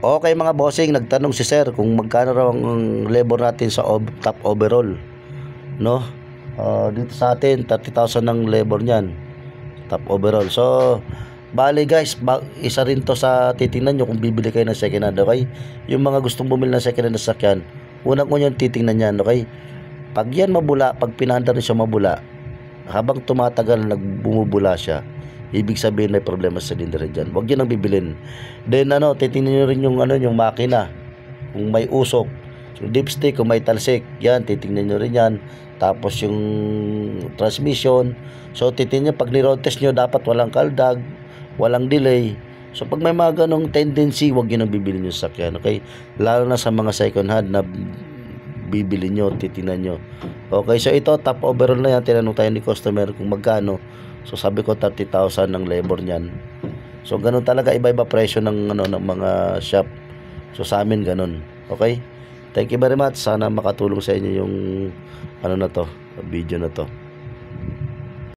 Okay mga bossing, nagtanong si sir kung magkano raw ang labor natin sa top overall, no? Dito sa atin 30,000 ang labor niyan, top overall. So bali guys, isa rin to sa titingnan nyo kung bibili kayo ng second hand, okay? Yung mga gustong bumili ng second hand na sakyan, unang yung titingnan yan, okay? Pag yan mabula, pag pinanda rin siya mabula, habang tumatagal nagbumubula siya, ibig sabihin may problema sa cylinder dyan. Huwag yun ang bibilin. Then titingnan nyo rin yung yung makina, kung may usok, yung dipstick, kung may talsik, yan titingnan nyo rin yan. Tapos yung transmission, so titingnan nyo, pag ni-road test nyo, dapat walang kaldag, walang delay. So pag may mga ganong tendency, huwag yun ang bibilin yung sakyan, okay? Lalo na sa mga second hand na bibili nyo, titingnan nyo. Okay, so ito top overall na yan. Tinanong tayo ni customer kung magkano. So sabi ko 30,000 ng labor niyan. So ganun talaga, iba-iba presyo ng ng mga shop. So sa amin ganun. Okay? Thank you very much. Sana makatulong sa inyo yung na to, video na to.